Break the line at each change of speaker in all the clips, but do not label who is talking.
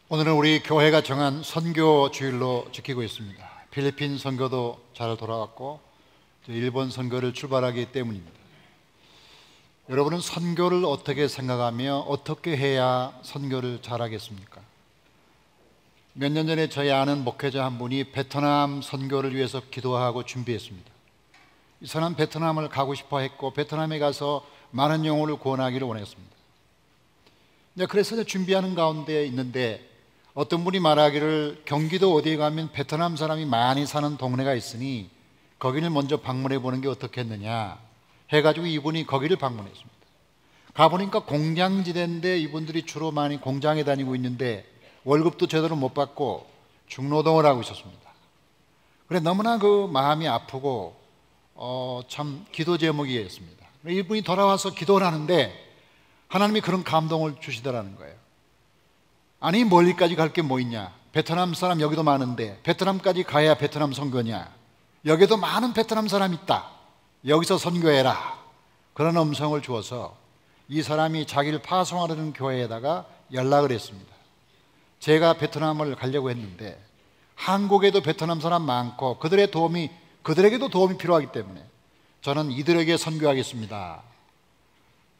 오늘은 우리 교회가 정한 선교 주일로 지키고 있습니다. 필리핀 선교도 잘 돌아왔고 일본 선교를 출발하기 때문입니다. 여러분은 선교를 어떻게 생각하며 어떻게 해야 선교를 잘하겠습니까? 몇 년 전에 저희 아는 목회자 한 분이 베트남 선교를 위해서 기도하고 준비했습니다. 이 사람 베트남을 가고 싶어 했고 베트남에 가서 많은 영혼을 구원하기를 원했습니다. 그래서 준비하는 가운데 있는데 어떤 분이 말하기를 경기도 어디에 가면 베트남 사람이 많이 사는 동네가 있으니 거기를 먼저 방문해 보는 게 어떻겠느냐 해가지고 이분이 거기를 방문했습니다. 가보니까 공장지대인데 이분들이 주로 많이 공장에 다니고 있는데 월급도 제대로 못 받고 중노동을 하고 있었습니다. 그래 너무나 그 마음이 아프고 참 기도 제목이었습니다. 이분이 돌아와서 기도를 하는데 하나님이 그런 감동을 주시더라는 거예요. 아니 멀리까지 갈 게 뭐 있냐, 베트남 사람 여기도 많은데 베트남까지 가야 베트남 선교냐, 여기도 많은 베트남 사람 있다, 여기서 선교해라, 그런 음성을 주어서 이 사람이 자기를 파송하려는 교회에다가 연락을 했습니다. 제가 베트남을 가려고 했는데 한국에도 베트남 사람 많고 그들에게도 도움이 필요하기 때문에 저는 이들에게 선교하겠습니다.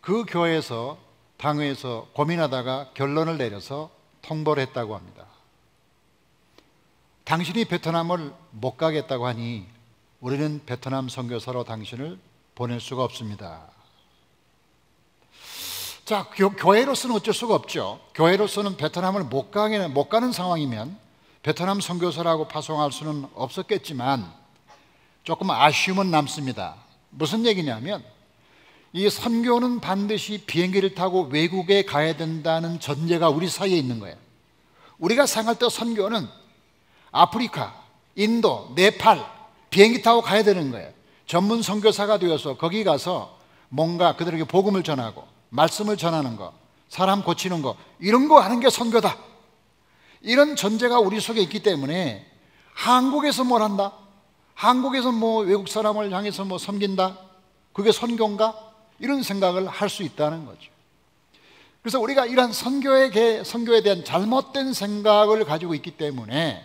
그 교회에서 당회에서 고민하다가 결론을 내려서 통보를 했다고 합니다. 당신이 베트남을 못 가겠다고 하니 우리는 베트남 선교사로 당신을 보낼 수가 없습니다. 자, 교회로서는 어쩔 수가 없죠. 교회로서는 베트남을 못 가는 상황이면 베트남 선교사라고 파송할 수는 없었겠지만 조금 아쉬움은 남습니다. 무슨 얘기냐면 이 선교는 반드시 비행기를 타고 외국에 가야 된다는 전제가 우리 사이에 있는 거예요. 우리가 생각할 때 선교는 아프리카, 인도, 네팔 비행기 타고 가야 되는 거예요. 전문 선교사가 되어서 거기 가서 뭔가 그들에게 복음을 전하고 말씀을 전하는 거, 사람 고치는 거, 이런 거 하는 게 선교다. 이런 전제가 우리 속에 있기 때문에 한국에서 뭘 한다? 한국에서 뭐 외국 사람을 향해서 뭐 섬긴다? 그게 선교인가? 이런 생각을 할 수 있다는 거죠. 그래서 우리가 이런 선교에 대한 잘못된 생각을 가지고 있기 때문에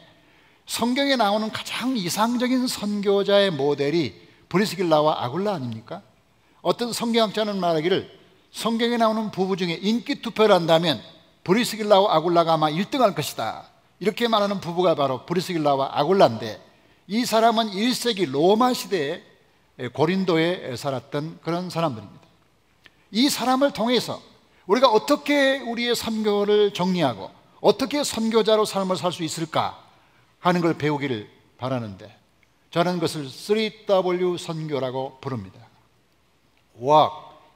성경에 나오는 가장 이상적인 선교자의 모델이 브리스길라와 아굴라 아닙니까? 어떤 성경학자는 말하기를 성경에 나오는 부부 중에 인기 투표를 한다면 브리스길라와 아굴라가 아마 1등할 것이다, 이렇게 말하는 부부가 바로 브리스길라와 아굴라인데, 이 사람은 1세기 로마 시대에 고린도에 살았던 그런 사람들입니다. 이 사람을 통해서 우리가 어떻게 우리의 선교를 정리하고 어떻게 선교자로 삶을 살 수 있을까 하는 걸 배우기를 바라는데, 저는 그것을 3W 선교라고 부릅니다. Walk,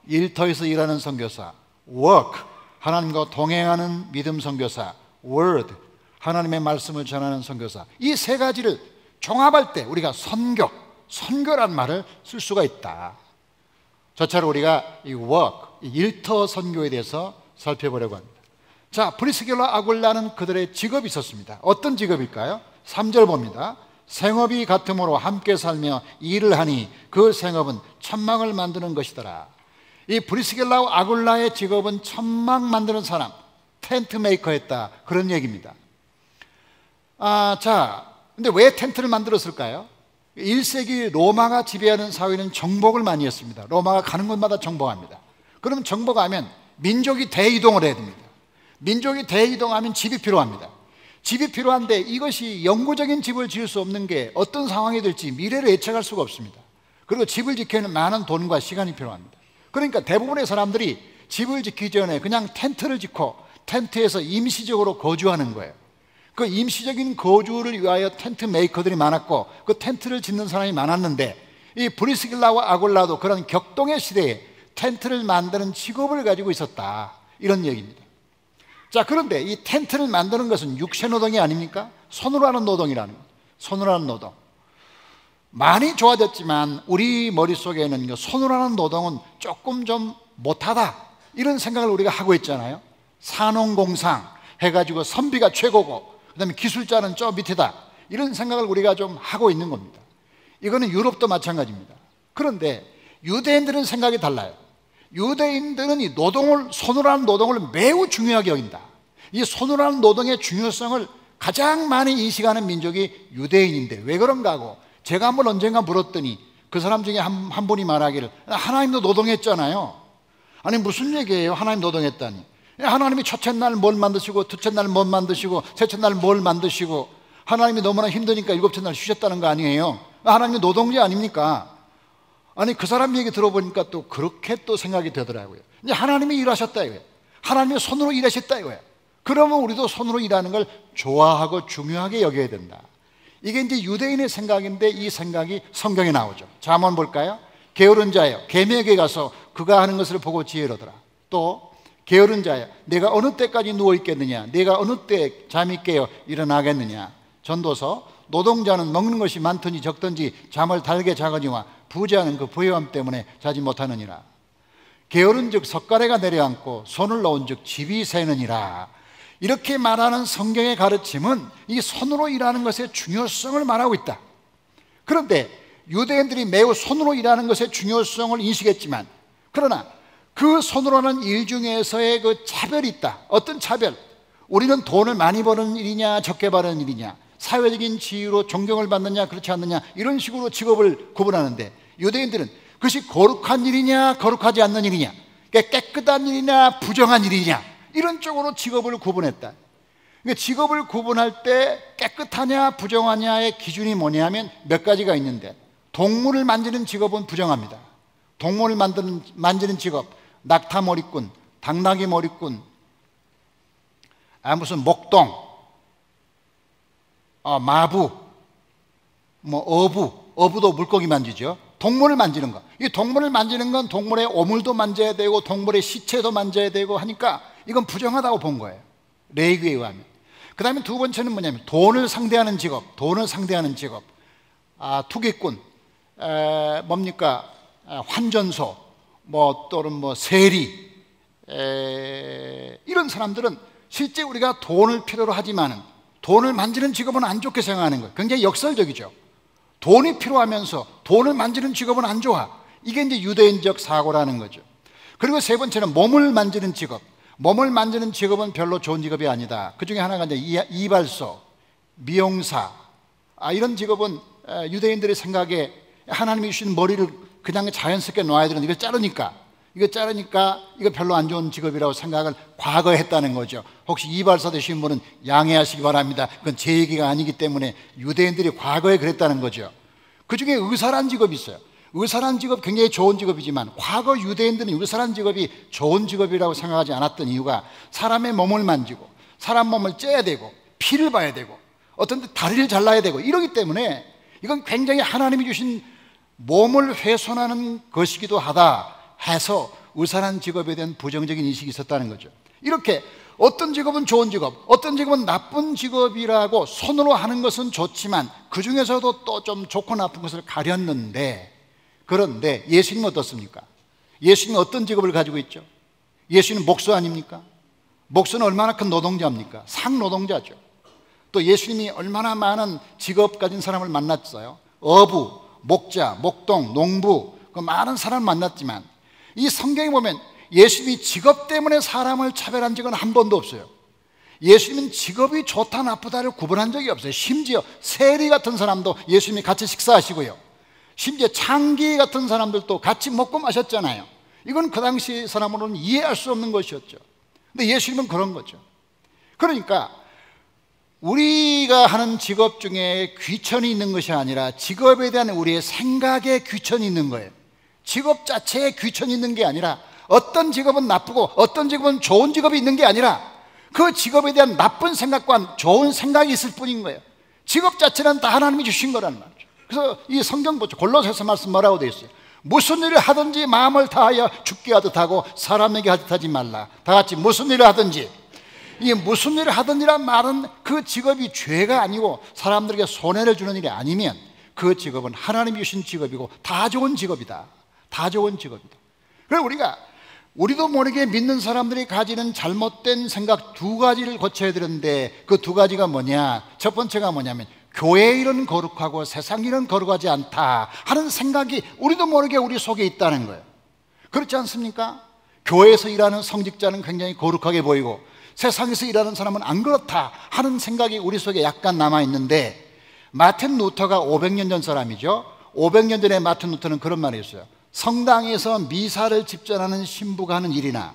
일터에서 일하는 선교사. Work, 하나님과 동행하는 믿음 선교사. Word, 하나님의 말씀을 전하는 선교사. 이 세 가지를 종합할 때 우리가 선교란 말을 쓸 수가 있다. 저처럼 우리가 이 work, 이 일터 선교에 대해서 살펴보려고 합니다. 자, 브리스길라 아굴라는 그들의 직업이 있었습니다. 어떤 직업일까요? 3절 봅니다. 생업이 같음으로 함께 살며 일을 하니 그 생업은 천막을 만드는 것이더라. 이 브리스길라 아굴라의 직업은 천막 만드는 사람, 텐트 메이커였다, 그런 얘기입니다. 근데 왜 텐트를 만들었을까요? 1세기 로마가 지배하는 사회는 정복을 많이 했습니다. 로마가 가는 곳마다 정복합니다. 그럼 정복하면 민족이 대이동을 해야 됩니다. 민족이 대이동하면 집이 필요합니다. 집이 필요한데 이것이 영구적인 집을 지을 수 없는 게 어떤 상황이 될지 미래를 예측할 수가 없습니다. 그리고 집을 지키는 많은 돈과 시간이 필요합니다. 그러니까 대부분의 사람들이 집을 짓기 전에 그냥 텐트를 짓고 텐트에서 임시적으로 거주하는 거예요. 그 임시적인 거주를 위하여 텐트 메이커들이 많았고 그 텐트를 짓는 사람이 많았는데, 이 브리스길라와 아굴라도 그런 격동의 시대에 텐트를 만드는 직업을 가지고 있었다, 이런 얘기입니다. 자, 그런데 이 텐트를 만드는 것은 육체 노동이 아닙니까? 손으로 하는 노동이라는 거예요. 손으로 하는 노동. 많이 좋아졌지만 우리 머릿속에는 손으로 하는 노동은 조금 좀 못하다, 이런 생각을 우리가 하고 있잖아요. 산업공상 해가지고 선비가 최고고 그 다음에 기술자는 저 밑에다, 이런 생각을 우리가 좀 하고 있는 겁니다. 이거는 유럽도 마찬가지입니다. 그런데 유대인들은 생각이 달라요. 유대인들은 이 노동을, 손으로 하는 노동을 매우 중요하게 여긴다. 이 손으로 하는 노동의 중요성을 가장 많이 인식하는 민족이 유대인인데 왜 그런가 하고 제가 한번 언젠가 물었더니 그 사람 중에 한 분이 말하기를 하나님도 노동했잖아요. 아니 무슨 얘기예요? 하나님 노동했다니. 하나님이 첫째 날 뭘 만드시고 둘째 날 뭘 만드시고 셋째 날 뭘 만드시고 하나님이 너무나 힘드니까 일곱째 날 쉬셨다는 거 아니에요? 하나님이 노동자 아닙니까? 아니 그 사람 얘기 들어보니까 또 그렇게 또 생각이 되더라고요. 이제 하나님이 일하셨다 이거예요. 하나님이 손으로 일하셨다 이거예요. 그러면 우리도 손으로 일하는 걸 좋아하고 중요하게 여겨야 된다. 이게 이제 유대인의 생각인데 이 생각이 성경에 나오죠. 자 한번 볼까요? 게으른 자여 계명에 가서 그가 하는 것을 보고 지혜로더라. 또 게으른 자여 내가 어느 때까지 누워있겠느냐, 내가 어느 때 잠이 깨어 일어나겠느냐. 전도서 노동자는 먹는 것이 많든지 적든지 잠을 달게 자거니와 부자는 그 부요함 때문에 자지 못하느니라. 게으른 즉 석가래가 내려앉고 손을 놓은 즉 집이 새느니라. 이렇게 말하는 성경의 가르침은 이 손으로 일하는 것의 중요성을 말하고 있다. 그런데 유대인들이 매우 손으로 일하는 것의 중요성을 인식했지만 그러나 그 손으로 하는 일 중에서의 그 차별이 있다. 어떤 차별? 우리는 돈을 많이 버는 일이냐 적게 버는 일이냐, 사회적인 지위로 존경을 받느냐 그렇지 않느냐 이런 식으로 직업을 구분하는데 유대인들은 그것이 거룩한 일이냐 거룩하지 않는 일이냐, 깨끗한 일이냐 부정한 일이냐 이런 쪽으로 직업을 구분했다. 그러니까 직업을 구분할 때 깨끗하냐 부정하냐의 기준이 뭐냐면 몇 가지가 있는데 동물을 만지는 직업은 부정합니다. 동물을 만지는 직업, 낙타머리꾼, 당나귀 머리꾼, 무슨 목동, 마부, 어부도 물고기 만지죠. 동물을 만지는 거. 이 동물을 만지는 건 동물의 오물도 만져야 되고 동물의 시체도 만져야 되고 하니까 이건 부정하다고 본 거예요. 레위기에 의하면. 그 다음에 두 번째는 뭐냐면 돈을 상대하는 직업, 투기꾼, 뭡니까? 환전소, 또는 세리, 이런 사람들은 실제 우리가 돈을 필요로 하지만은 돈을 만지는 직업은 안 좋게 생각하는 거예요. 굉장히 역설적이죠. 돈이 필요하면서 돈을 만지는 직업은 안 좋아. 이게 이제 유대인적 사고라는 거죠. 그리고 세 번째는 몸을 만지는 직업. 몸을 만지는 직업은 별로 좋은 직업이 아니다. 그 중에 하나가 이제 이발소, 미용사, 이런 직업은 유대인들의 생각에 하나님이 주신 머리를 그냥 자연스럽게 놔야 되는데 이거 자르니까 이거 별로 안 좋은 직업이라고 생각을 과거에 했다는 거죠. 혹시 이발사 되신 분은 양해하시기 바랍니다. 그건 제 얘기가 아니기 때문에 유대인들이 과거에 그랬다는 거죠. 그 중에 의사란 직업이 있어요. 의사란 직업 굉장히 좋은 직업이지만 과거 유대인들은 의사란 직업이 좋은 직업이라고 생각하지 않았던 이유가 사람의 몸을 만지고 사람 몸을 째야 되고 피를 봐야 되고 어떤 데 다리를 잘라야 되고 이러기 때문에 이건 굉장히 하나님이 주신 몸을 훼손하는 것이기도 하다 해서 의사란 직업에 대한 부정적인 인식이 있었다는 거죠. 이렇게 어떤 직업은 좋은 직업, 어떤 직업은 나쁜 직업이라고 손으로 하는 것은 좋지만 그 중에서도 또 좀 좋고 나쁜 것을 가렸는데, 그런데 예수님은 어떻습니까? 예수님은 어떤 직업을 가지고 있죠? 예수님은 목수 아닙니까? 목수는 얼마나 큰 노동자입니까? 상노동자죠. 또 예수님이 얼마나 많은 직업 가진 사람을 만났어요. 어부, 목자, 목동, 농부, 그 많은 사람을 만났지만 이 성경에 보면 예수님이 직업 때문에 사람을 차별한 적은 한 번도 없어요. 예수님은 직업이 좋다 나쁘다를 구분한 적이 없어요. 심지어 세리 같은 사람도 예수님이 같이 식사하시고요, 심지어 창기 같은 사람들도 같이 먹고 마셨잖아요. 이건 그 당시 사람으로는 이해할 수 없는 것이었죠. 근데 예수님은 그런 거죠. 그러니까 우리가 하는 직업 중에 귀천이 있는 것이 아니라 직업에 대한 우리의 생각에 귀천이 있는 거예요. 직업 자체에 귀천이 있는 게 아니라 어떤 직업은 나쁘고 어떤 직업은 좋은 직업이 있는 게 아니라 그 직업에 대한 나쁜 생각과 좋은 생각이 있을 뿐인 거예요. 직업 자체는 다 하나님이 주신 거라는 말이죠. 그래서 이 성경 보죠. 골로새서 말씀 뭐라고 되어 있어요? 무슨 일을 하든지 마음을 다하여 죽게 하듯 하고 사람에게 하듯 하지 말라. 다 같이 무슨 일을 하든지. 이 무슨 일을 하든지란 말은 그 직업이 죄가 아니고 사람들에게 손해를 주는 일이 아니면 그 직업은 하나님이 주신 직업이고 다 좋은 직업이다. 다 좋은 직업이다. 그래서 우리도 모르게 믿는 사람들이 가지는 잘못된 생각 두 가지를 고쳐야 되는데 그 두 가지가 뭐냐? 첫 번째가 뭐냐면 교회 일은 거룩하고 세상 일은 거룩하지 않다 하는 생각이 우리도 모르게 우리 속에 있다는 거예요. 그렇지 않습니까? 교회에서 일하는 성직자는 굉장히 거룩하게 보이고 세상에서 일하는 사람은 안 그렇다 하는 생각이 우리 속에 약간 남아있는데, 마틴 루터가 500년 전 사람이죠. 500년 전에 마틴 루터는 그런 말을 했어요. 성당에서 미사를 집전하는 신부가 하는 일이나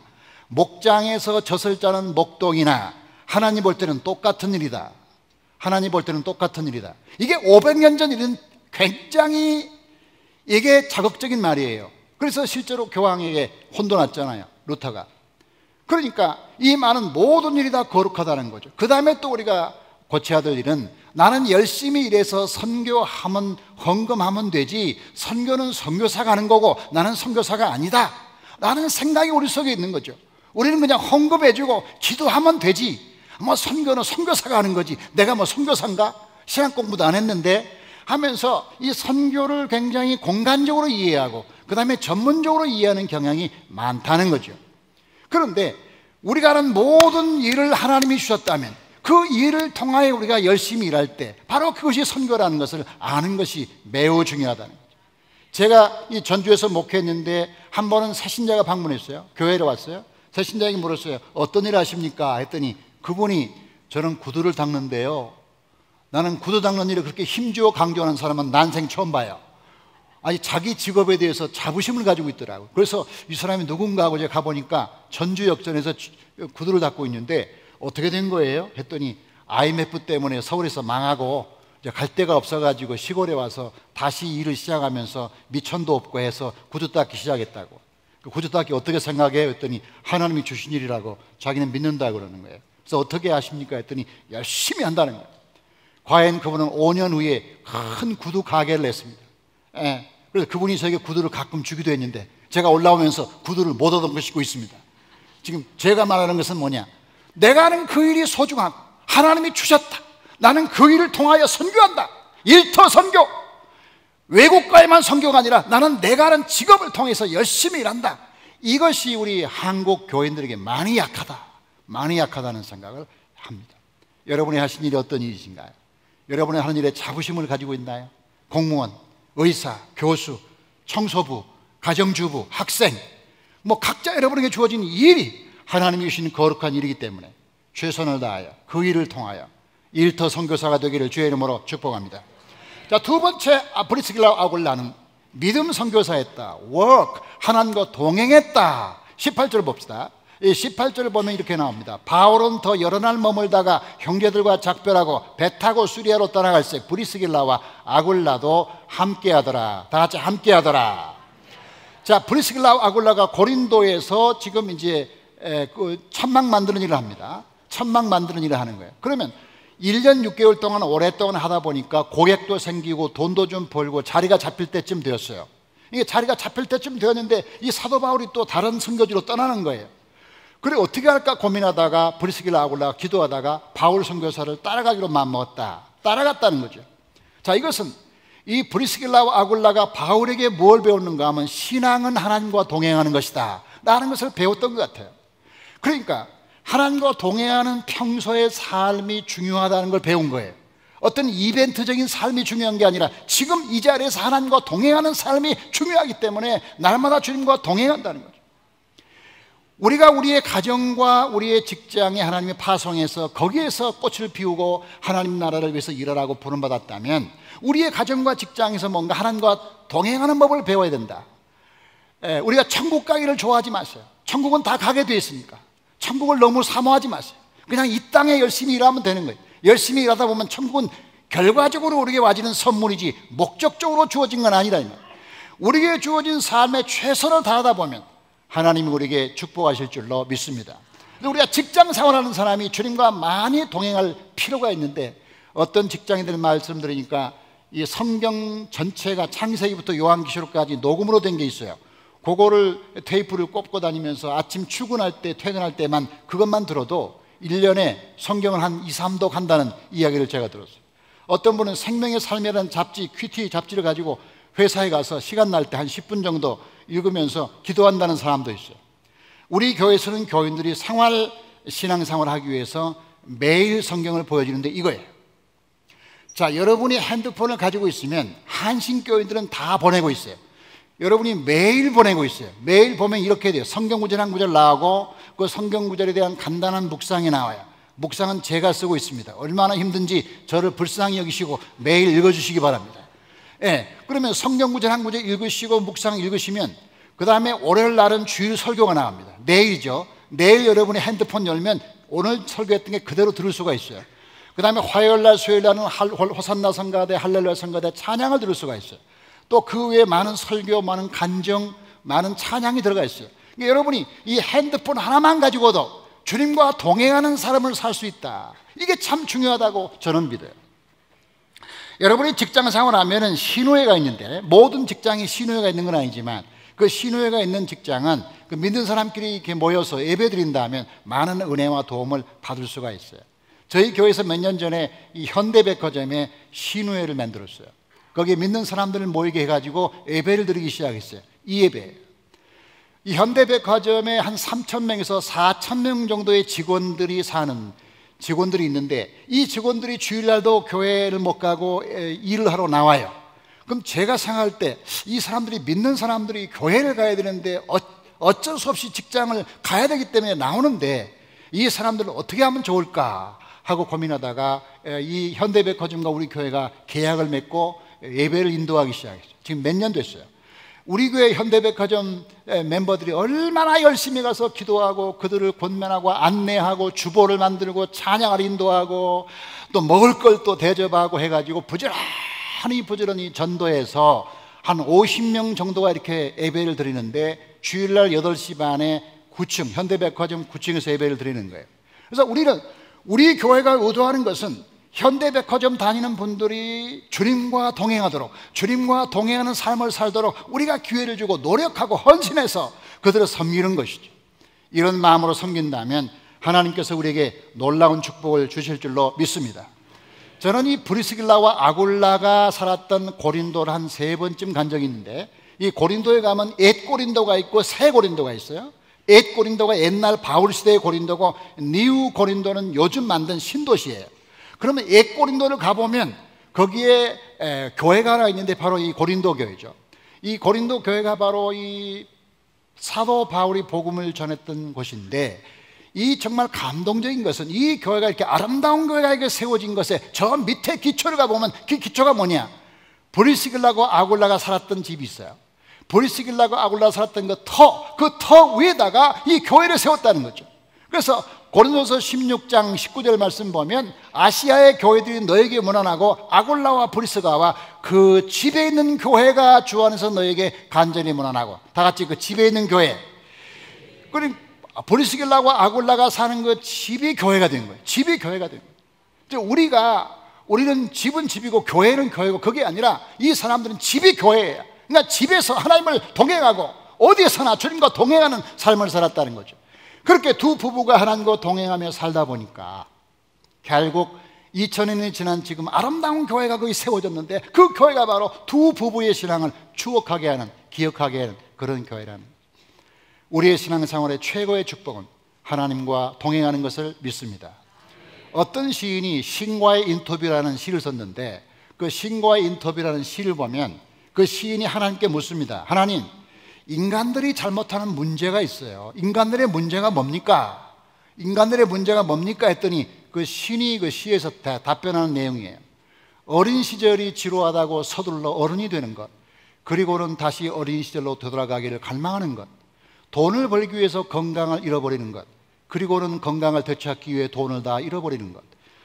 목장에서 젖을 짜는 목동이나 하나님 볼 때는 똑같은 일이다. 하나님 볼 때는 똑같은 일이다. 이게 500년 전 일은 굉장히 이게 자극적인 말이에요. 그래서 실제로 교황에게 혼도 났잖아요, 루터가. 그러니까 이 말은 모든 일이 다 거룩하다는 거죠. 그 다음에 또 우리가 고쳐야 될 일은, 나는 열심히 일해서 선교하면 헌금하면 되지 선교는 선교사가 하는 거고 나는 선교사가 아니다 라는 생각이 우리 속에 있는 거죠. 우리는 그냥 헌금해주고 기도하면 되지, 뭐 선교는 선교사가 하는 거지, 내가 뭐 선교사인가? 신학 공부도 안 했는데 하면서 이 선교를 굉장히 공간적으로 이해하고 그 다음에 전문적으로 이해하는 경향이 많다는 거죠. 그런데 우리가 하는 모든 일을 하나님이 주셨다면 그 일을 통하여 우리가 열심히 일할 때 바로 그것이 선교라는 것을 아는 것이 매우 중요하다는 거죠. 제가 이 전주에서 목회했는데 한 번은 새신자가 방문했어요. 교회로 왔어요. 새신자에게 물었어요. 어떤 일 하십니까? 했더니 그분이, 저는 구두를 닦는데요, 나는 구두 닦는 일을 그렇게 힘주어 강조하는 사람은 난생 처음 봐요. 아니, 자기 직업에 대해서 자부심을 가지고 있더라고요. 그래서 이 사람이 누군가 하고 제가 가보니까 전주역전에서 구두를 닦고 있는데 어떻게 된 거예요? 했더니 IMF 때문에 서울에서 망하고 이제 갈 데가 없어가지고 시골에 와서 다시 일을 시작하면서 미천도 없고 해서 구두 닦기 시작했다고. 그 구두 닦기 어떻게 생각해요? 했더니 하나님이 주신 일이라고 자기는 믿는다 그러는 거예요. 그래서 어떻게 하십니까? 했더니 열심히 한다는 거예요. 과연 그분은 5년 후에 큰 구두 가게를 냈습니다. 그래서 그분이 저에게 구두를 가끔 주기도 했는데 제가 올라오면서 구두를 못 얻은 걸 신고 있습니다. 지금 제가 말하는 것은 뭐냐, 내가 하는 그 일이 소중하고 하나님이 주셨다, 나는 그 일을 통하여 선교한다, 일터 선교, 외국가에만 선교가 아니라 나는 내가 하는 직업을 통해서 열심히 일한다. 이것이 우리 한국 교인들에게 많이 약하다는 생각을 합니다. 여러분이 하신 일이 어떤 일이신가요? 여러분이 하는 일에 자부심을 가지고 있나요? 공무원, 의사, 교수, 청소부, 가정주부, 학생, 뭐 각자 여러분에게 주어진 일이 하나님이 주신 거룩한 일이기 때문에 최선을 다하여 그 일을 통하여 일터 선교사가 되기를 주의 이름으로 축복합니다. 자, 두 번째, 브리스길라 아굴라는 믿음 선교사했다, work, 하나님과 동행했다. 18절 봅시다. 이 18절을 보면 이렇게 나옵니다. 바울은 더 여러 날 머물다가 형제들과 작별하고 배 타고 수리아로 떠나갈새 브리스길라와 아굴라도 함께하더라. 다 같이 함께하더라. 자, 브리스길라와 아굴라가 고린도에서 지금 이제 그 천막 만드는 일을 합니다. 천막 만드는 일을 하는 거예요. 그러면 1년 6개월 동안 오랫동안 하다 보니까 고객도 생기고 돈도 좀 벌고 자리가 잡힐 때쯤 되었어요. 이게 자리가 잡힐 때쯤 되었는데 이 사도 바울이 또 다른 선교지로 떠나는 거예요. 그래 어떻게 할까 고민하다가 브리스길라 아굴라가 기도하다가 바울 선교사를 따라가기로 마음먹었다. 따라갔다는 거죠. 자, 이것은 이 브리스길라와 아굴라가 바울에게 뭘 배웠는가 하면 신앙은 하나님과 동행하는 것이다 라는 것을 배웠던 것 같아요. 그러니까 하나님과 동행하는 평소의 삶이 중요하다는 걸 배운 거예요. 어떤 이벤트적인 삶이 중요한 게 아니라 지금 이 자리에서 하나님과 동행하는 삶이 중요하기 때문에 날마다 주님과 동행한다는 거죠. 우리가 우리의 가정과 우리의 직장에 하나님의 파송해서 거기에서 꽃을 피우고 하나님 나라를 위해서 일하라고 부름받았다면 우리의 가정과 직장에서 뭔가 하나님과 동행하는 법을 배워야 된다. 우리가 천국 가기를 좋아하지 마세요. 천국은 다 가게 되어 있으니까 천국을 너무 사모하지 마세요. 그냥 이 땅에 열심히 일하면 되는 거예요. 열심히 일하다 보면 천국은 결과적으로 우리에게 와지는 선물이지 목적적으로 주어진 건 아니다. 우리에게 주어진 삶에 최선을 다하다 보면 하나님이 우리에게 축복하실 줄로 믿습니다. 우리가 직장 생활하는 사람이 주님과 많이 동행할 필요가 있는데 어떤 직장인들 말씀 들으니까 이 성경 전체가 창세기부터 요한계시록까지 녹음으로 된 게 있어요. 그거를 테이프를 꼽고 다니면서 아침 출근할 때 퇴근할 때만 그것만 들어도 1년에 성경을 한 2, 3독 한다는 이야기를 제가 들었어요. 어떤 분은 생명의 삶이라는 잡지, 큐티 잡지를 가지고 회사에 가서 시간 날 때 한 10분 정도 읽으면서 기도한다는 사람도 있어요. 우리 교회에서는 교인들이 생활 신앙생활을 하기 위해서 매일 성경을 보여주는데 이거예요. 자, 여러분이 핸드폰을 가지고 있으면 한신교인들은 다 보내고 있어요. 여러분이 매일 보내고 있어요. 매일 보면 이렇게 돼요. 성경 구절 한 구절 나오고 그 성경 구절에 대한 간단한 묵상이 나와요. 묵상은 제가 쓰고 있습니다. 얼마나 힘든지 저를 불쌍히 여기시고 매일 읽어주시기 바랍니다. 그러면 성경 구절 한 구절 읽으시고 묵상 읽으시면 그 다음에 월요일 날은 주일 설교가 나갑니다. 내일이죠. 내일 여러분이 핸드폰 열면 오늘 설교했던 게 그대로 들을 수가 있어요. 그 다음에 화요일 날 수요일 날은 호산나 성가대, 할렐루야 성가대 찬양을 들을 수가 있어요. 또 그 외에 많은 설교, 많은 간증, 많은 찬양이 들어가 있어요. 그러니까 여러분이 이 핸드폰 하나만 가지고도 주님과 동행하는 삶을 살 수 있다. 이게 참 중요하다고 저는 믿어요. 여러분이 직장 생활하면 신호회가 있는데 모든 직장이 신호회가 있는 건 아니지만 그 신호회가 있는 직장은 그 믿는 사람끼리 이렇게 모여서 예배 드린다면 많은 은혜와 도움을 받을 수가 있어요. 저희 교회에서 몇 년 전에 이 현대백화점에 신호회를 만들었어요. 거기에 믿는 사람들을 모이게 해가지고 예배를 드리기 시작했어요. 이 예배. 이 현대백화점에 한 3,000명에서 4,000명 정도의 직원들이 있는데 이 직원들이 주일날도 교회를 못 가고 일을 하러 나와요. 그럼 제가 생각할 때 이 사람들이 믿는 사람들이 교회를 가야 되는데 어쩔 수 없이 직장을 가야 되기 때문에 나오는데 이 사람들을 어떻게 하면 좋을까 하고 고민하다가 이 현대백화점과 우리 교회가 계약을 맺고 예배를 인도하기 시작했어요. 지금 몇 년 됐어요. 우리 교회 현대백화점 멤버들이 얼마나 열심히 가서 기도하고 그들을 권면하고 안내하고 주보를 만들고 찬양을 인도하고 또 먹을 걸 또 대접하고 해가지고 부지런히 전도해서 한 50명 정도가 이렇게 예배를 드리는데 주일날 8시 반에 9층 현대백화점 9층에서 예배를 드리는 거예요. 그래서 우리 교회가 의도하는 것은 현대백화점 다니는 분들이 주님과 동행하도록 주님과 동행하는 삶을 살도록 우리가 기회를 주고 노력하고 헌신해서 그들을 섬기는 것이죠. 이런 마음으로 섬긴다면 하나님께서 우리에게 놀라운 축복을 주실 줄로 믿습니다. 저는 이 브리스길라와 아굴라가 살았던 고린도를 한 3번쯤 간 적이 있는데 이 고린도에 가면 옛 고린도가 있고 새 고린도가 있어요. 옛 고린도가 옛날 바울 시대의 고린도고 니우 고린도는 요즘 만든 신도시예요. 그러면 옛 고린도를 가보면 거기에 교회가 하나 있는데 바로 이 고린도 교회죠. 이 고린도 교회가 바로 이 사도 바울이 복음을 전했던 곳인데 이 정말 감동적인 것은 이 교회가 이렇게 아름다운 교회가 이렇게 세워진 것에 저 밑에 기초를 가보면 그 기초가 뭐냐? 브리스길라고 아굴라가 살았던 집이 있어요. 브리스길라고 아굴라가 살았던 그 터 위에다가 이 교회를 세웠다는 거죠. 그래서 고린도서 16장 19절 말씀 보면 아시아의 교회들이 너에게 문안하고 아굴라와 브리스가와 그 집에 있는 교회가 주 안에서 너에게 간절히 문안하고 다 같이 그 집에 있는 교회 그리고 브리스길라와 아굴라가 사는 그 집이 교회가 된 거예요. 집이 교회가 된 거예요. 우리는 집은 집이고 교회는 교회고 그게 아니라 이 사람들은 집이 교회예요. 그러니까 집에서 하나님을 동행하고 어디에서나 주님과 동행하는 삶을 살았다는 거죠. 그렇게 두 부부가 하나님과 동행하며 살다 보니까 결국 2000년이 지난 지금 아름다운 교회가 거기 세워졌는데 그 교회가 바로 두 부부의 신앙을 추억하게 하는 기억하게 하는 그런 교회라는 거예요. 우리의 신앙생활의 최고의 축복은 하나님과 동행하는 것을 믿습니다. 어떤 시인이 신과의 인터뷰라는 시를 썼는데 그 신과의 인터뷰라는 시를 보면 그 시인이 하나님께 묻습니다. 하나님, 인간들이 잘못하는 문제가 있어요. 인간들의 문제가 뭡니까? 인간들의 문제가 뭡니까? 했더니 그 신이 그 시에서 답변하는 내용이에요. 어린 시절이 지루하다고 서둘러 어른이 되는 것, 그리고는 다시 어린 시절로 되돌아가기를 갈망하는 것, 돈을 벌기 위해서 건강을 잃어버리는 것, 그리고는 건강을 되찾기 위해 돈을 다 잃어버리는 것,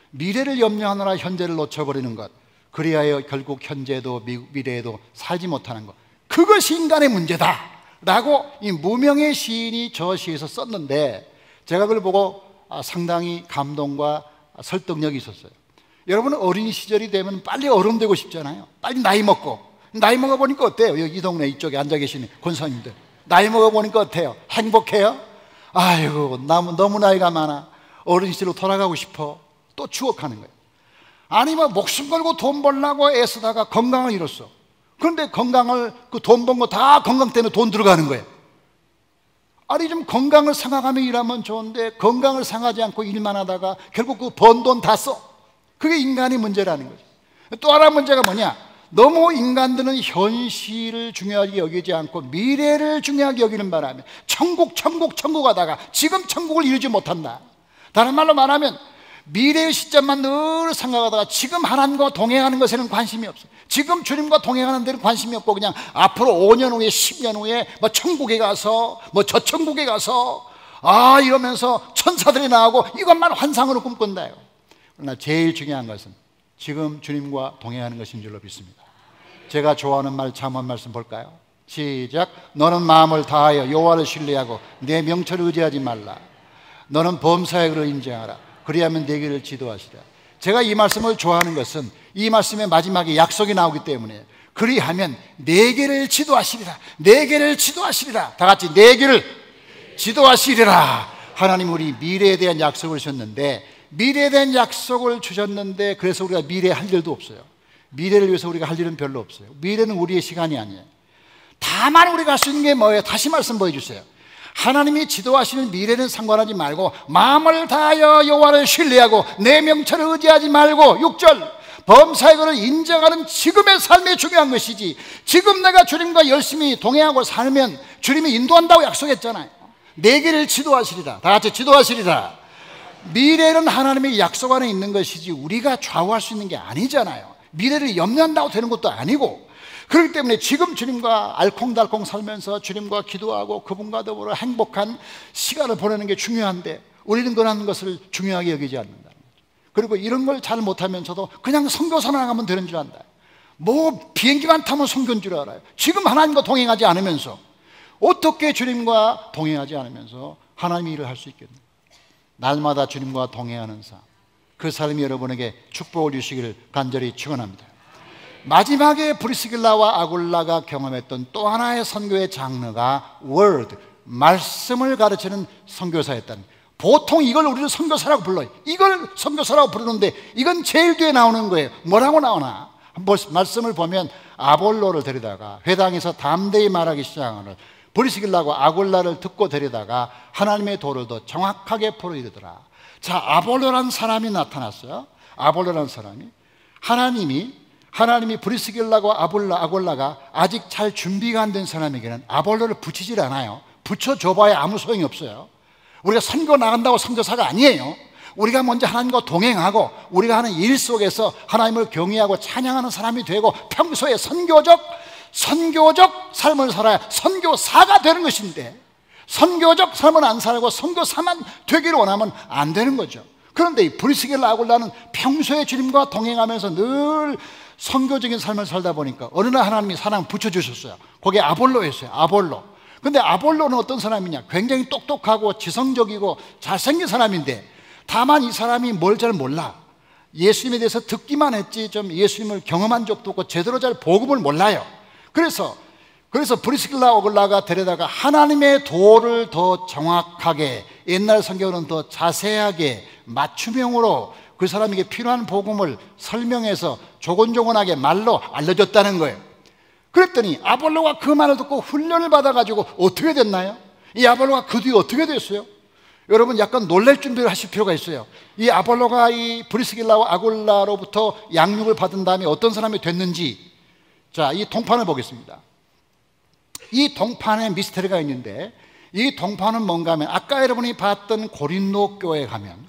미래를 염려하느라 현재를 놓쳐버리는 것, 그리하여 결국 현재도 미래에도 살지 못하는 것, 그것이 인간의 문제다 라고 이 무명의 시인이 저 시에서 썼는데 제가 그걸 보고 상당히 감동과 설득력이 있었어요. 여러분은 어린 시절이 되면 빨리 어른 되고 싶잖아요. 빨리 나이 먹어보니까 어때요? 여기 이 동네 이쪽에 앉아 계시는 권사님들 나이 먹어보니까 어때요? 행복해요? 아이고 너무 나이가 많아. 어린 시절로 돌아가고 싶어. 또 추억하는 거예요. 아니면 목숨 걸고 돈 벌려고 애쓰다가 건강을 잃었어. 그런데 건강을 그 돈 번 거 다 건강 때문에 돈 들어가는 거예요. 아니 좀 건강을 생각하며 일하면 좋은데 건강을 생각하지 않고 일만 하다가 결국 그 번 돈 다 써. 그게 인간의 문제라는 거죠. 또 하나 문제가 뭐냐? 너무 인간들은 현실을 중요하게 여기지 않고 미래를 중요하게 여기는 바람에 천국 하다가 지금 천국을 이루지 못한다. 다른 말로 말하면 미래의 시점만 늘 생각하다가 지금 하나님과 동행하는 것에는 관심이 없어요. 지금 주님과 동행하는 데는 관심이 없고 그냥 앞으로 5년 후에 10년 후에 뭐 천국에 가서 뭐 저 천국에 가서 이러면서 천사들이 나오고 이것만 환상으로 꿈꾼다요. 그러나 제일 중요한 것은 지금 주님과 동행하는 것인 줄로 믿습니다. 제가 좋아하는 잠언 말씀 볼까요? 시작. 너는 마음을 다하여 여호와를 신뢰하고 내 명철을 의지하지 말라. 너는 범사의 그를 인정하라. 그리하면 내 길을 지도하시라. 제가 이 말씀을 좋아하는 것은 이 말씀의 마지막에 약속이 나오기 때문에 그리하면 내 길을 지도하시리라. 내 길을 지도하시리라. 다 같이 내 길을 지도하시리라. 하나님 우리 미래에 대한 약속을 주셨는데 미래에 대한 약속을 주셨는데 그래서 우리가 미래에 할 일도 없어요. 미래를 위해서 우리가 할 일은 별로 없어요. 미래는 우리의 시간이 아니에요. 다만 우리가 할 수 있는 게 뭐예요? 다시 말씀 보여주세요. 하나님이 지도하시는 미래는 상관하지 말고 마음을 다하여 여호와를 신뢰하고 내 명철을 의지하지 말고 6절 범사의 것을 인정하는 지금의 삶이 중요한 것이지 지금 내가 주님과 열심히 동행하고 살면 주님이 인도한다고 약속했잖아요. 내 길을 지도하시리라. 다 같이 지도하시리라. 미래는 하나님의 약속 안에 있는 것이지 우리가 좌우할 수 있는 게 아니잖아요. 미래를 염려한다고 되는 것도 아니고 그렇기 때문에 지금 주님과 알콩달콩 살면서 주님과 기도하고 그분과 더불어 행복한 시간을 보내는 게 중요한데 우리는 그런 것을 중요하게 여기지 않는다는 거죠. 그리고 이런 걸 잘 못하면서도 그냥 선교사만 나가면 되는 줄 안다. 뭐 비행기만 타면 선교인 줄 알아요. 지금 하나님과 동행하지 않으면서 어떻게 주님과 동행하지 않으면서 하나님의 일을 할 수 있겠나요? 날마다 주님과 동행하는 삶, 그 삶이 여러분에게 축복을 주시기를 간절히 축원합니다. 마지막에 브리스길라와 아굴라가 경험했던 또 하나의 선교의 장르가 word, 말씀을 가르치는 선교사였다는 거예요. 보통 이걸 우리는 선교사라고 불러요. 이걸 선교사라고 부르는데 이건 제일 뒤에 나오는 거예요. 뭐라고 나오나? 한번 말씀을 보면 아볼로를 데리다가 회당에서 담대히 말하기 시작하는 브리스길라와 아굴라를 듣고 데리다가 하나님의 도를 더 정확하게 풀어이르더라. 자, 아볼로라는 사람이 나타났어요. 아볼로라는 사람이 하나님이 브리스길라와 아굴라가 아직 잘 준비가 안 된 사람에게는 아볼로를 붙이질 않아요. 붙여줘봐야 아무 소용이 없어요. 우리가 선교 나간다고 선교사가 아니에요. 우리가 먼저 하나님과 동행하고 우리가 하는 일 속에서 하나님을 경외하고 찬양하는 사람이 되고 평소에 선교적 삶을 살아야 선교사가 되는 것인데 선교적 삶을 안 살고 선교사만 되기를 원하면 안 되는 거죠. 그런데 이 브리스길라 아굴라는 평소에 주님과 동행하면서 늘 선교적인 삶을 살다 보니까 어느 날 하나님이 사람 붙여주셨어요. 거기에 아볼로였어요. 아볼로. 근데 아볼로는 어떤 사람이냐? 굉장히 똑똑하고 지성적이고 잘생긴 사람인데 다만 이 사람이 뭘 잘 몰라. 예수님에 대해서 듣기만 했지 좀 예수님을 경험한 적도 없고 제대로 잘 복음을 몰라요. 그래서 브리스길라 아굴라가 데려다가 하나님의 도를 더 정확하게 옛날 성경은 더 자세하게 맞춤형으로 그 사람에게 필요한 복음을 설명해서 조곤조곤하게 말로 알려줬다는 거예요. 그랬더니 아볼로가 그 말을 듣고 훈련을 받아가지고 어떻게 됐나요? 이 아볼로가 그 뒤에 어떻게 됐어요? 여러분 약간 놀랄 준비를 하실 필요가 있어요. 이 아볼로가 이 브리스길라와 아굴라로부터 양육을 받은 다음에 어떤 사람이 됐는지, 자, 이 동판을 보겠습니다. 이 동판에 미스터리가 있는데 이 동판은 뭔가 하면 아까 여러분이 봤던 고린도 교회에 가면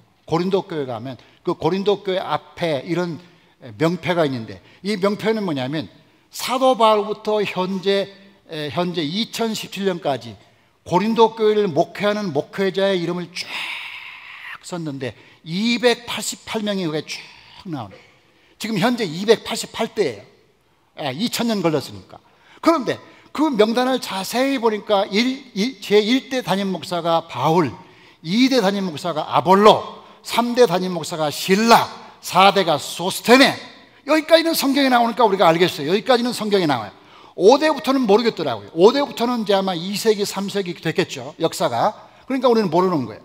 그 고린도 교회 앞에 이런 명패가 있는데 이 명패는 뭐냐면 사도 바울부터 현재 2017년까지 고린도 교회를 목회하는 목회자의 이름을 쫙 썼는데 288명이 그게 쭉 나오네요. 지금 현재 288대예요. 2000년 걸렸으니까. 그런데 그 명단을 자세히 보니까 제1대 담임 목사가 바울, 2대 담임 목사가 아볼로, 3대 담임 목사가 실라, 4대가 소스테네. 여기까지는 성경에 나오니까 우리가 알겠어요. 여기까지는 성경에 나와요. 5대부터는 모르겠더라고요. 5대부터는 이제 아마 2세기, 3세기 됐겠죠. 역사가. 그러니까 우리는 모르는 거예요.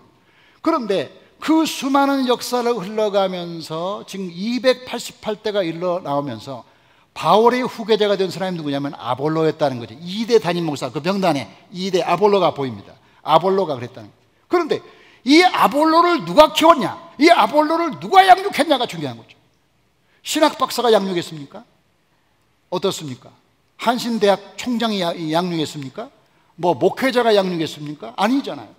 그런데 그 수많은 역사를 흘러가면서 지금 288대가 일러 나오면서 바울의 후계자가 된 사람이 누구냐면 아볼로였다는 거죠. 2대 담임 목사, 그 명단에 2대 아볼로가 보입니다. 아볼로가 그랬다는 거예요. 그런데 이 아볼로를 누가 키웠냐? 이 아볼로를 누가 양육했냐가 중요한 거죠. 신학 박사가 양육했습니까? 어떻습니까? 한신대학 총장이 양육했습니까? 뭐 목회자가 양육했습니까? 아니잖아요.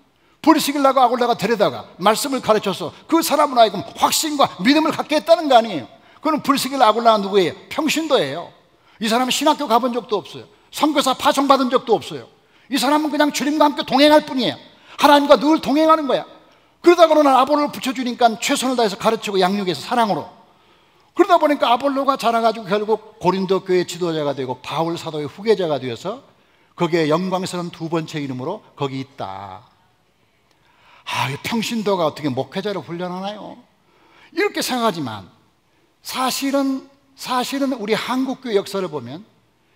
브리스길라가 아굴라가 데려다가 말씀을 가르쳐서 그 사람을 하여금 확신과 믿음을 갖게 했다는 거 아니에요. 그건 브리스길라 아굴라가 누구예요? 평신도예요. 이 사람은 신학교 가본 적도 없어요. 선교사 파송받은 적도 없어요. 이 사람은 그냥 주님과 함께 동행할 뿐이에요. 하나님과 늘 동행하는 거야. 그러다가는 아볼로를 붙여주니까 최선을 다해서 가르치고 양육해서 사랑으로. 그러다 보니까 아볼로가 자라가지고 결국 고린도 교회 지도자가 되고 바울 사도의 후계자가 되어서 거기에 영광스러운 두 번째 이름으로 거기 있다. 평신도가 어떻게 목회자를 훈련하나요? 이렇게 생각하지만 사실은 우리 한국교회 역사를 보면,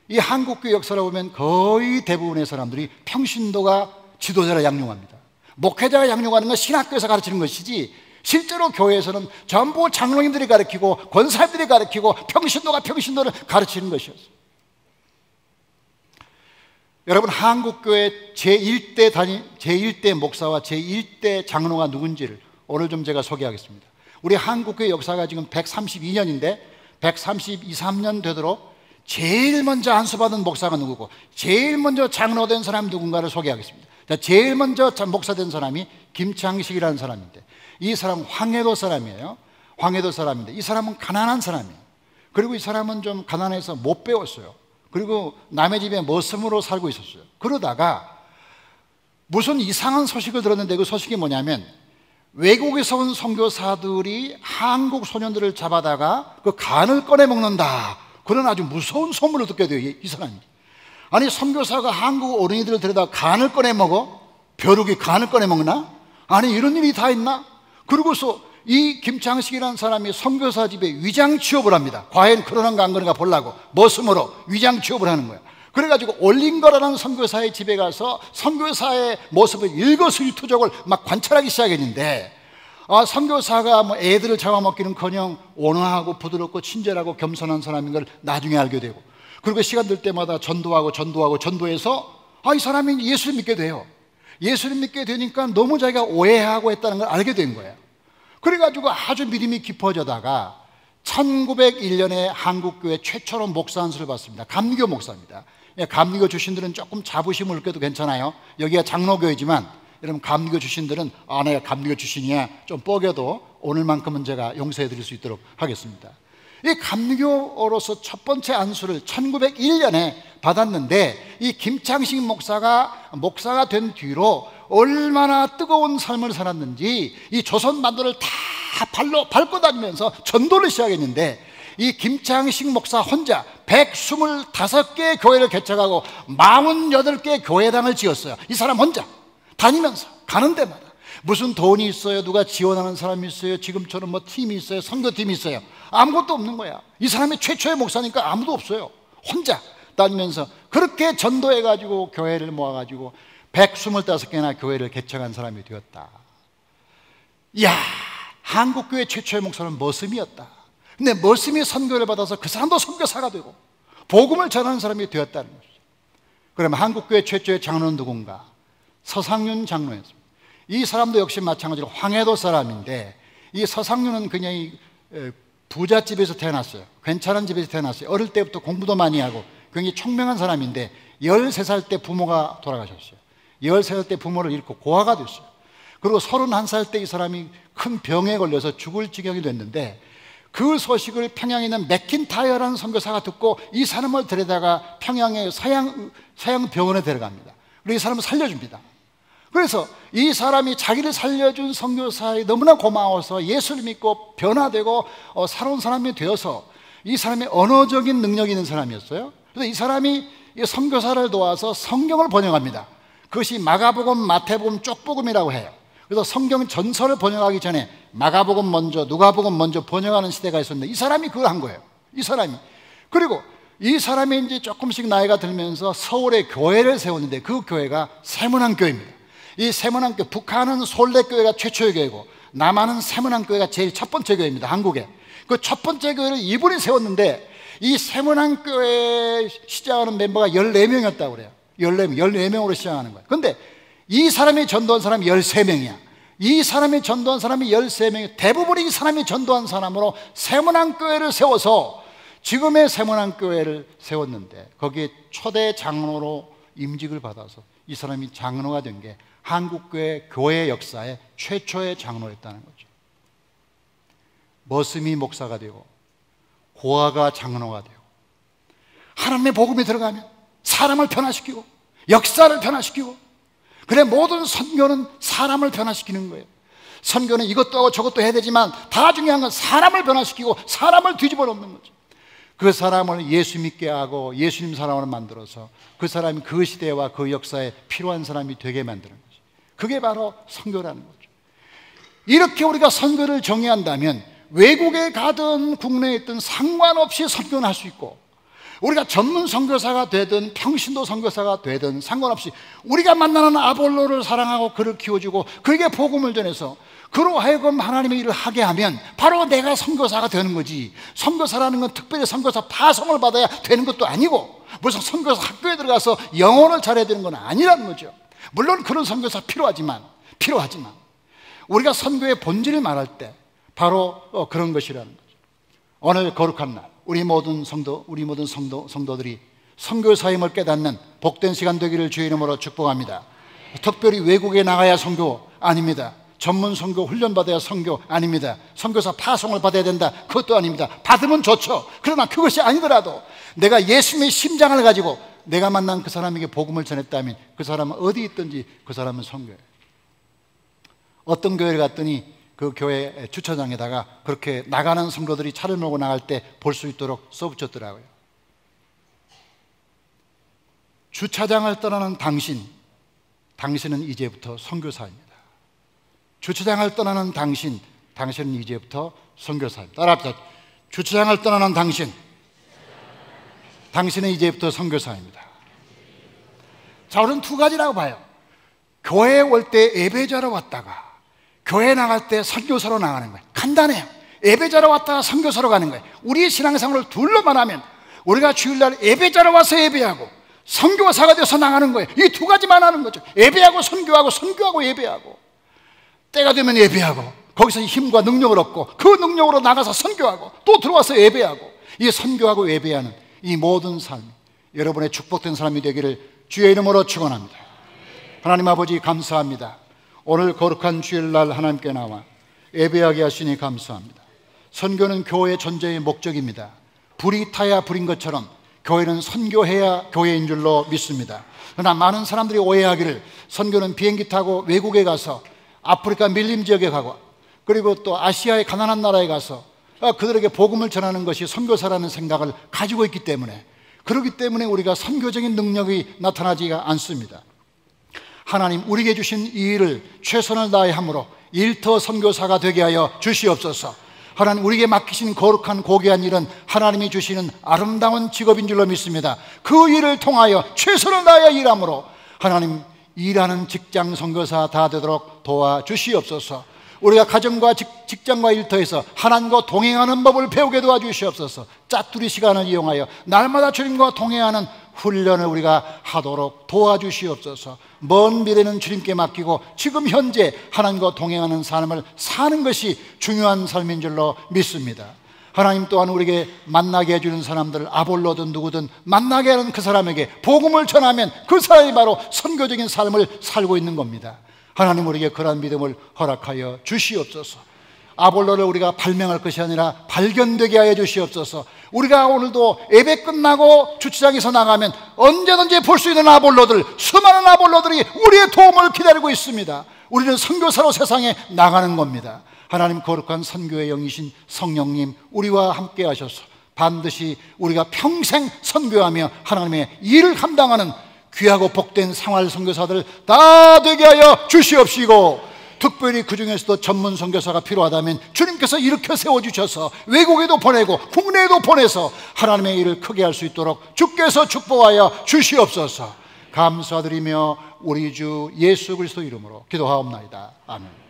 이 한국교회 역사를 보면 거의 대부분의 사람들이 평신도가 지도자를 양육합니다. 목회자가 양육하는 건 신학교에서 가르치는 것이지 실제로 교회에서는 전부 장로님들이 가르치고 권사님들이 가르치고 평신도가 평신도를 가르치는 것이었어요. 여러분, 한국교회 제1대 목사와 제1대 장로가 누군지를 오늘 좀 제가 소개하겠습니다. 우리 한국교회 역사가 지금 132년인데 132, 3년 되도록 제일 먼저 안수받은 목사가 누구고 제일 먼저 장로 된 사람이 누군가를 소개하겠습니다. 제일 먼저 목사 된 사람이 김창식이라는 사람인데, 이 사람은 황해도 사람이에요. 황해도 사람인데 이 사람은 가난한 사람이에요. 그리고 이 사람은 좀 가난해서 못 배웠어요. 그리고 남의 집에 머슴으로 살고 있었어요. 그러다가 무슨 이상한 소식을 들었는데, 그 소식이 뭐냐면 외국에서 온 선교사들이 한국 소년들을 잡아다가 그 간을 꺼내 먹는다, 그런 아주 무서운 소문을 듣게 돼요. 이 사람이. 아니, 선교사가 한국 어린이들을 데려다 간을 꺼내 먹어? 벼룩이 간을 꺼내 먹나? 아니, 이런 일이 다 있나? 그러고서 이 김창식이라는 사람이 선교사 집에 위장 취업을 합니다. 과연 그러는가 안 그런가 보려고 머슴으로 위장 취업을 하는 거야. 그래가지고 올린거라는 선교사의 집에 가서 선교사의 모습을 일거수일투족을 막 관찰하기 시작했는데, 선교사가 뭐 애들을 잡아먹기는커녕 온화하고 부드럽고 친절하고 겸손한 사람인 걸 나중에 알게 되고, 그리고 시간 될 때마다 전도해서 이 사람이 예수를 믿게 돼요. 예수를 믿게 되니까 너무 자기가 오해하고 했다는 걸 알게 된 거예요. 그래가지고 아주 믿음이 깊어져다가 1901년에 한국교회 최초로 목사 안수를 받습니다. 감리교 목사입니다. 감리교 출신들은 조금 자부심을 느껴도 괜찮아요. 여기가 장로교회지만 여러분, 감리교 출신들은 내가 감리교 출신이야 좀 뻐겨도 오늘만큼은 제가 용서해 드릴 수 있도록 하겠습니다. 이 감리교로서 첫 번째 안수를 1901년에 받았는데, 이 김창식 목사가 된 뒤로 얼마나 뜨거운 삶을 살았는지 이 조선 반도를 다 발로 밟고 다니면서 전도를 시작했는데, 이 김창식 목사 혼자 125개의 교회를 개척하고 48개의 교회당을 지었어요. 이 사람 혼자 다니면서 가는 데마다. 무슨 돈이 있어요? 누가 지원하는 사람이 있어요? 지금처럼 뭐 팀이 있어요? 선교팀이 있어요? 아무것도 없는 거야. 이 사람이 최초의 목사니까 아무도 없어요. 혼자 다니면서 그렇게 전도해가지고 교회를 모아가지고 125개나 교회를 개척한 사람이 되었다. 이야, 한국교회 최초의 목사는 머슴이었다. 근데 머슴이 선교를 받아서 그 사람도 선교사가 되고 복음을 전하는 사람이 되었다는 것이죠. 그러면 한국교회 최초의 장로는 누군가? 서상윤 장로였습니다. 이 사람도 역시 마찬가지로 황해도 사람인데, 이 서상윤은 그냥 부잣집에서 태어났어요. 괜찮은 집에서 태어났어요. 어릴 때부터 공부도 많이 하고 굉장히 총명한 사람인데 13살 때 부모가 돌아가셨어요. 13살 때 부모를 잃고 고아가 됐어요. 그리고 31살 때 이 사람이 큰 병에 걸려서 죽을 지경이 됐는데, 그 소식을 평양에 있는 맥킨타이어라는 선교사가 듣고 이 사람을 데려다가 평양의 서양병원에 데려갑니다. 그리고 이 사람을 살려줍니다. 그래서 이 사람이 자기를 살려준 선교사에 너무나 고마워서 예수를 믿고 변화되고 살아온 사람이 되어서, 이 사람이 언어적인 능력이 있는 사람이었어요. 그래서 이 사람이 선교사를 도와서 성경을 번역합니다. 그것이 마가복음, 마태복음, 쪽복음이라고 해요. 그래서 성경 전설을 번역하기 전에 마가복음 먼저, 누가복음 먼저 번역하는 시대가 있었는데, 이 사람이 그걸 한 거예요. 이 사람이. 그리고 이 사람이 이제 조금씩 나이가 들면서 서울에 교회를 세웠는데, 그 교회가 세문안교회입니다. 이 세문안교회, 북한은 솔레교회가 최초의 교회고 남한은 세문안교회가 제일 첫 번째 교회입니다. 한국에. 그 첫 번째 교회를 이분이 세웠는데, 이 세문안교회 시작하는 멤버가 14명이었다고 그래요. 14명으로 시작하는 거예요. 근데 이 사람이 전도한 사람이 13명이야. 이 사람이 전도한 사람이 13명이, 대부분이 이 사람이 전도한 사람으로 세문안교회를 세워서 지금의 세문안교회를 세웠는데 거기에 초대 장로로 임직을 받아서 이 사람이 장로가 된 게 한국교회 교회 역사의 최초의 장로였다는 거죠. 머슴이 목사가 되고 고아가 장로가 되고 하나님의 복음이 들어가면 사람을 변화시키고 역사를 변화시키고, 그래 모든 선교는 사람을 변화시키는 거예요. 선교는 이것도 하고 저것도 해야 되지만 다 중요한 건 사람을 변화시키고 사람을 뒤집어 놓는 거죠. 그 사람을 예수 믿게 하고 예수님 사람으로 만들어서 그 사람이 그 시대와 그 역사에 필요한 사람이 되게 만드는 거죠. 그게 바로 선교라는 거죠. 이렇게 우리가 선교를 정의한다면 외국에 가든 국내에 있든 상관없이 선교는 할 수 있고, 우리가 전문 선교사가 되든 평신도 선교사가 되든 상관없이 우리가 만나는 아볼로를 사랑하고 그를 키워주고 그에게 복음을 전해서 그로 하여금 하나님의 일을 하게 하면 바로 내가 선교사가 되는 거지. 선교사라는 건 특별히 선교사 파송을 받아야 되는 것도 아니고 무슨 선교사 학교에 들어가서 영어를 잘해야 되는 건 아니라는 거죠. 물론 그런 선교사 필요하지만 우리가 선교의 본질을 말할 때 바로 그런 것이라는 거죠. 오늘 거룩한 날 우리 모든 성도들이 선교사임을 깨닫는 복된 시간 되기를 주의 이름으로 축복합니다. 특별히 외국에 나가야 선교 아닙니다. 전문 선교 훈련 받아야 선교 아닙니다. 선교사 파송을 받아야 된다, 그것도 아닙니다. 받으면 좋죠. 그러나 그것이 아니더라도 내가 예수님의 심장을 가지고 내가 만난 그 사람에게 복음을 전했다면 그 사람은 어디 있든지 그 사람은 선교예요. 어떤 교회를 갔더니 그 교회 주차장에다가 그렇게 나가는 성도들이 차를 몰고 나갈 때 볼 수 있도록 써붙였더라고요. 주차장을 떠나는 당신은 이제부터 선교사입니다. 주차장을 떠나는 당신은 이제부터 선교사입니다. 따라합시다. 주차장을 떠나는 당신은 이제부터 선교사입니다. 자, 우리는 두 가지라고 봐요. 교회에 올 때 예배자로 왔다가 교회 나갈 때 선교사로 나가는 거예요. 간단해요. 예배자로 왔다가 선교사로 가는 거예요. 우리의 신앙생활을 둘로만 하면 우리가 주일날 예배자로 와서 예배하고 선교사가 돼서 나가는 거예요. 이 두 가지만 하는 거죠. 예배하고 선교하고 선교하고 예배하고, 때가 되면 예배하고 거기서 힘과 능력을 얻고 그 능력으로 나가서 선교하고 또 들어와서 예배하고, 이 선교하고 예배하는 이 모든 삶, 여러분의 축복된 삶이 되기를 주의 이름으로 축원합니다. 하나님 아버지 감사합니다. 오늘 거룩한 주일날 하나님께 나와 예배하게 하시니 감사합니다. 선교는 교회의 존재의 목적입니다. 불이 타야 불인 것처럼 교회는 선교해야 교회인 줄로 믿습니다. 그러나 많은 사람들이 오해하기를 선교는 비행기 타고 외국에 가서 아프리카 밀림 지역에 가고 그리고 또 아시아의 가난한 나라에 가서 그들에게 복음을 전하는 것이 선교사라는 생각을 가지고 있기 때문에, 그렇기 때문에 우리가 선교적인 능력이 나타나지가 않습니다. 하나님, 우리에게 주신 이 일을 최선을 다해 함으로 일터 선교사가 되게 하여 주시옵소서. 하나님, 우리에게 맡기신 거룩한 고귀한 일은 하나님이 주시는 아름다운 직업인 줄로 믿습니다. 그 일을 통하여 최선을 다하여 일함으로 하나님, 일하는 직장 선교사 다 되도록 도와주시옵소서. 우리가 가정과 직장과 일터에서 하나님과 동행하는 법을 배우게 도와주시옵소서. 짜투리 시간을 이용하여 날마다 주님과 동행하는 훈련을 우리가 하도록 도와주시옵소서. 먼 미래는 주님께 맡기고 지금 현재 하나님과 동행하는 삶을 사는 것이 중요한 삶인 줄로 믿습니다. 하나님 또한 우리에게 만나게 해주는 사람들, 아볼로든 누구든 만나게 하는 그 사람에게 복음을 전하면 그 사람이 바로 선교적인 삶을 살고 있는 겁니다. 하나님, 우리에게 그러한 믿음을 허락하여 주시옵소서. 아볼로를 우리가 발명할 것이 아니라 발견되게 하여 주시옵소서. 우리가 오늘도 예배 끝나고 주차장에서 나가면 언제든지 볼 수 있는 아볼로들, 수많은 아볼로들이 우리의 도움을 기다리고 있습니다. 우리는 선교사로 세상에 나가는 겁니다. 하나님, 거룩한 선교의 영이신 성령님, 우리와 함께 하셔서 반드시 우리가 평생 선교하며 하나님의 일을 감당하는 귀하고 복된 생활 선교사들 다 되게 하여 주시옵시고, 특별히 그 중에서도 전문 선교사가 필요하다면 주님께서 일으켜 세워주셔서 외국에도 보내고 국내에도 보내서 하나님의 일을 크게 할 수 있도록 주께서 축복하여 주시옵소서. 감사드리며 우리 주 예수 그리스도 이름으로 기도하옵나이다. 아멘.